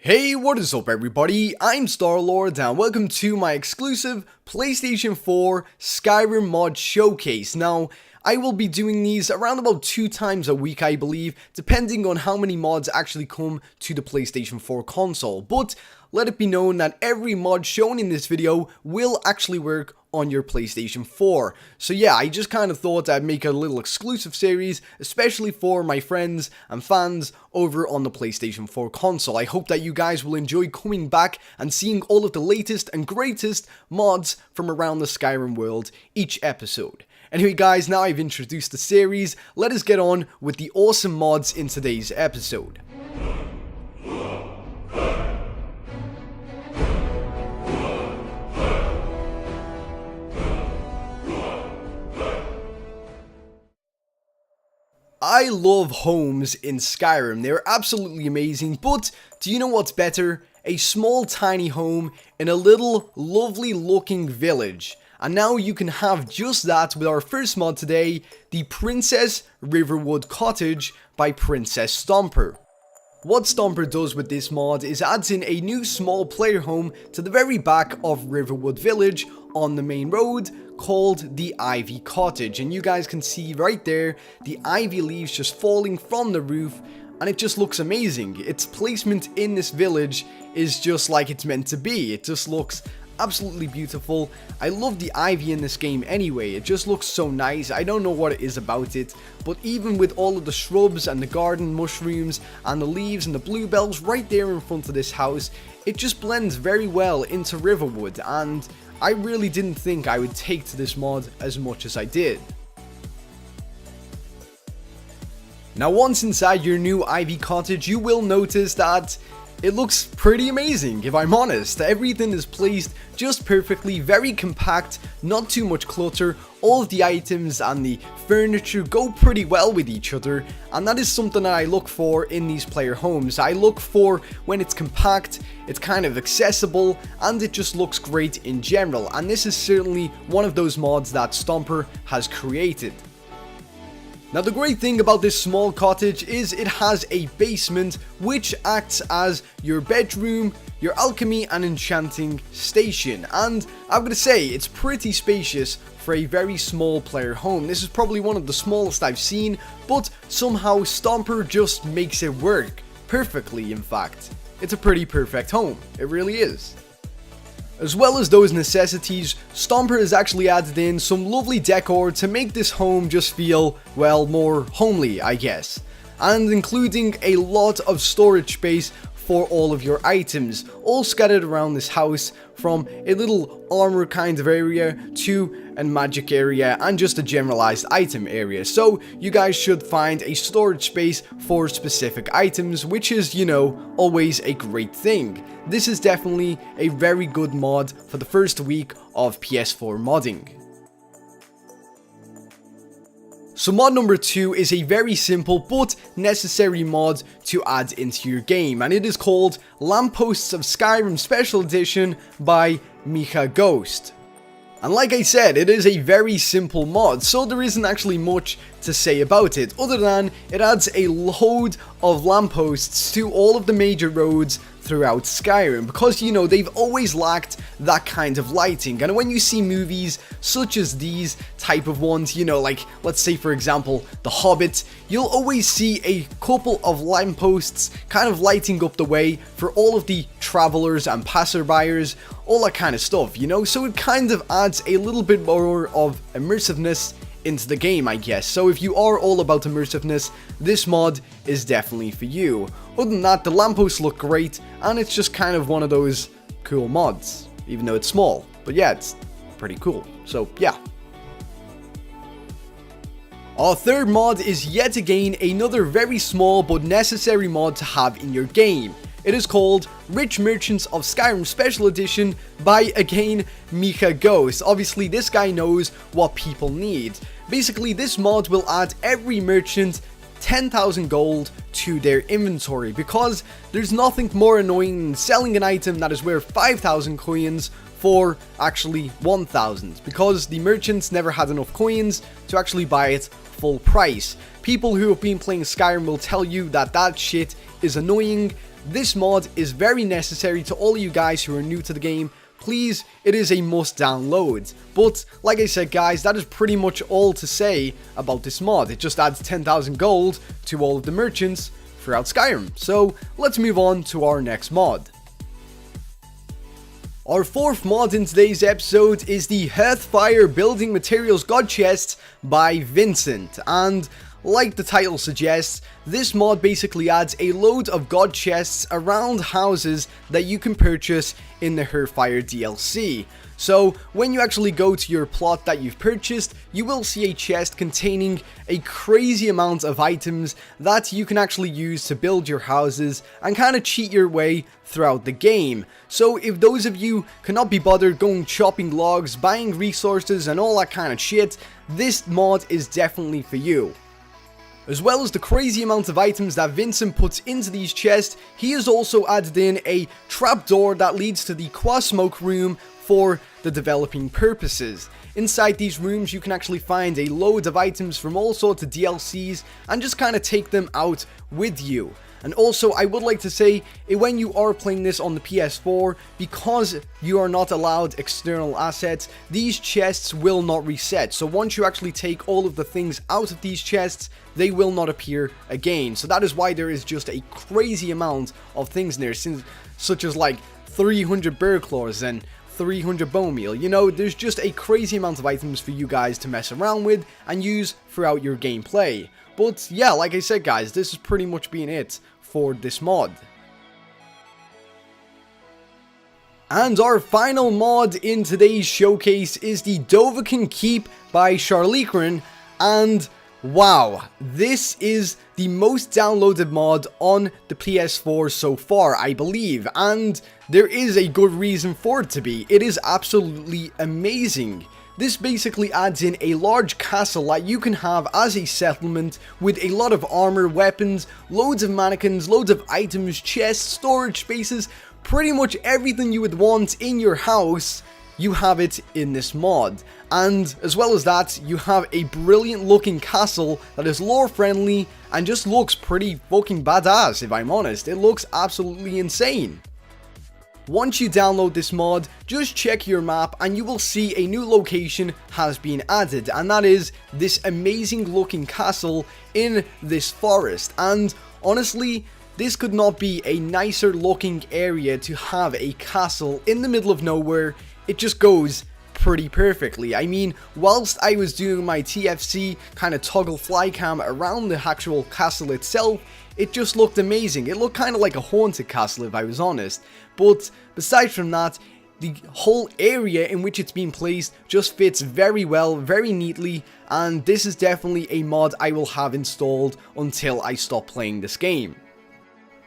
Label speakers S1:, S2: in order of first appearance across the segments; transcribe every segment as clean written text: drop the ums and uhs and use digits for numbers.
S1: Hey, what is up everybody, I'm Starlord and welcome to my exclusive PlayStation 4 Skyrim mod showcase. Now, I will be doing these around about 2 times a week I believe, depending on how many mods actually come to the PlayStation 4 console. But let it be known that every mod shown in this video will actually work on your PlayStation 4. So yeah, I just kind of thought I'd make a little exclusive series, especially for my friends and fans over on the PlayStation 4 console. I hope that you guys will enjoy coming back and seeing all of the latest and greatest mods from around the Skyrim world each episode. Anyway guys, now I've introduced the series, let us get on with the awesome mods in today's episode. I love homes in Skyrim, they're absolutely amazing, but do you know what's better? A small tiny home in a little lovely looking village. And now you can have just that with our first mod today, the Princess Riverwood Cottage by Princess Stomper. What Stomper does with this mod is adds in a new small player home to the very back of Riverwood Village on the main road called the Ivy Cottage, and you guys can see right there the ivy leaves just falling from the roof and it just looks amazing. Its placement in this village is just like it's meant to be. It just looks absolutely beautiful. I love the ivy in this game anyway, it just looks so nice. I don't know what it is about it, but even with all of the shrubs and the garden mushrooms and the leaves and the bluebells right there in front of this house, it just blends very well into Riverwood, and I really didn't think I would take to this mod as much as I did. Now once inside your new Ivy Cottage, you will notice that it looks pretty amazing, if I'm honest. Everything is placed just perfectly, very compact, not too much clutter. All of the items and the furniture go pretty well with each other, and that is something that I look for in these player homes. I look for when it's compact, it's kind of accessible, and it just looks great in general, and this is certainly one of those mods that Stomper has created. Now the great thing about this small cottage is it has a basement which acts as your bedroom, your alchemy and enchanting station, and I'm gonna say it's pretty spacious for a very small player home. This is probably one of the smallest I've seen, but somehow Stomper just makes it work perfectly. In fact, it's a pretty perfect home, it really is. As well as those necessities, Stomper has actually added in some lovely decor to make this home just feel, well, more homely, I guess. And including a lot of storage space for all of your items, all scattered around this house, from a little armor kind of area to a magic area and just a generalized item area. So you guys should find a storage space for specific items, which is, you know, always a great thing. This is definitely a very good mod for the first week of PS4 modding. So mod number 2 is a very simple but necessary mod to add into your game, and it is called Lampposts of Skyrim Special Edition by Micha Ghost. And like I said, it is a very simple mod, so there isn't actually much to say about it, other than it adds a load of lampposts to all of the major roads throughout Skyrim, because, you know, they've always lacked that kind of lighting. And when you see movies such as these type of ones, you know, like let's say for example The Hobbit, you'll always see a couple of lampposts kind of lighting up the way for all of the travelers and passerbyers, all that kind of stuff, you know, so it kind of adds a little bit more of immersiveness into the game, I guess. So if you are all about immersiveness, this mod is definitely for you. Other than that, the lampposts look great, and it's just kind of one of those cool mods, even though it's small. But yeah, it's pretty cool, so yeah. Our third mod is yet again another very small but necessary mod to have in your game. It is called Rich Merchants of Skyrim Special Edition by, again, Micha Ghost. Obviously, this guy knows what people need. Basically, this mod will add every merchant 10,000 gold to their inventory, because there's nothing more annoying than selling an item that is worth 5,000 coins for actually 1,000, because the merchants never had enough coins to actually buy it full price. People who have been playing Skyrim will tell you that that shit is annoying, this mod is very necessary to all of you guys who are new to the game. Please, it is a must download. But like I said guys, that is pretty much all to say about this mod. It just adds 10,000 gold to all of the merchants throughout Skyrim. So let's move on to our next mod. Our fourth mod in today's episode is the Hearthfire Building Materials God Chest by Vincent, and like the title suggests, this mod basically adds a load of god chests around houses that you can purchase in the Hearthfire DLC. So when you actually go to your plot that you've purchased, you will see a chest containing a crazy amount of items that you can actually use to build your houses and kind of cheat your way throughout the game. So if those of you cannot be bothered going chopping logs, buying resources and all that kind of shit, this mod is definitely for you. As well as the crazy amount of items that Vincent puts into these chests, he has also added in a trapdoor that leads to the Smoke room for the developing purposes. Inside these rooms you can actually find a load of items from all sorts of DLCs and just kind of take them out with you. And also, I would like to say, when you are playing this on the PS4, because you are not allowed external assets, these chests will not reset. So once you actually take all of the things out of these chests, they will not appear again. So that is why there is just a crazy amount of things in there, such as like 300 bear claws and 300 bone meal. You know, there's just a crazy amount of items for you guys to mess around with and use throughout your gameplay. But yeah, like I said guys, this is pretty much being it for this mod. And our final mod in today's showcase is the Dovahkiin Keep by Charlikran, and wow, this is the most downloaded mod on the PS4 so far, I believe, and there is a good reason for it to be. It is absolutely amazing. This basically adds in a large castle that you can have as a settlement with a lot of armor, weapons, loads of mannequins, loads of items, chests, storage spaces, pretty much everything you would want in your house, you have it in this mod. And as well as that, you have a brilliant looking castle that is lore friendly and just looks pretty fucking badass, if I'm honest. It looks absolutely insane. Once you download this mod, just check your map and you will see a new location has been added, and that is this amazing looking castle in this forest. And honestly, this could not be a nicer looking area to have a castle in the middle of nowhere. It just goes pretty perfectly. I mean, whilst I was doing my TFC kind of toggle fly cam around the actual castle itself, it just looked amazing. It looked kind of like a haunted castle, if I was honest. But besides from that, the whole area in which it's been placed just fits very well, very neatly, and this is definitely a mod I will have installed until I stop playing this game.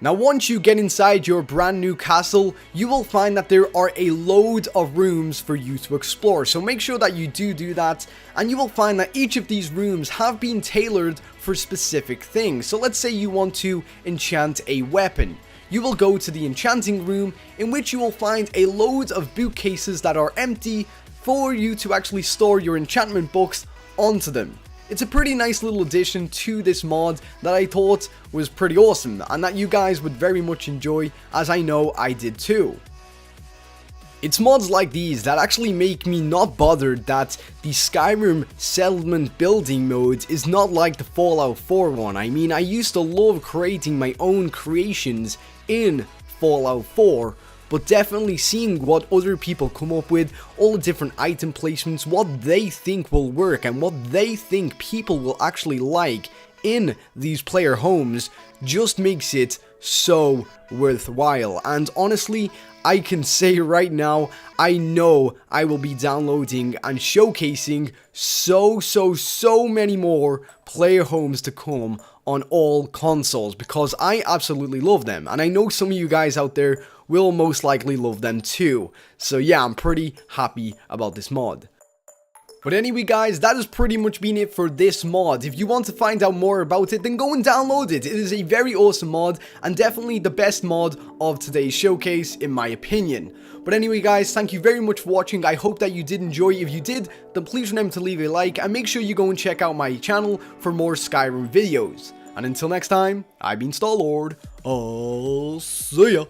S1: Now once you get inside your brand new castle, you will find that there are a load of rooms for you to explore, so make sure that you do that, and you will find that each of these rooms have been tailored for specific things. So let's say you want to enchant a weapon. You will go to the enchanting room, in which you will find a load of bookcases that are empty for you to actually store your enchantment books onto them. It's a pretty nice little addition to this mod that I thought was pretty awesome and that you guys would very much enjoy, as I know I did too. It's mods like these that actually make me not bothered that the Skyrim settlement building mode is not like the Fallout 4 one. I mean, I used to love creating my own creations in Fallout 4, but definitely seeing what other people come up with, all the different item placements, what they think will work and what they think people will actually like in these player homes just makes it so worthwhile. And honestly, I can say right now, I know I will be downloading and showcasing so many more player homes to come on all consoles, because I absolutely love them, and I know some of you guys out there will most likely love them too. So yeah, I'm pretty happy about this mod. But anyway guys, that has pretty much been it for this mod. If you want to find out more about it, then go and download it. It is a very awesome mod, and definitely the best mod of today's showcase in my opinion. But anyway guys, thank you very much for watching. I hope that you did enjoy. If you did, then please remember to leave a like, and make sure you go and check out my channel for more Skyrim videos. And until next time, I've been Starlord. I'll see ya.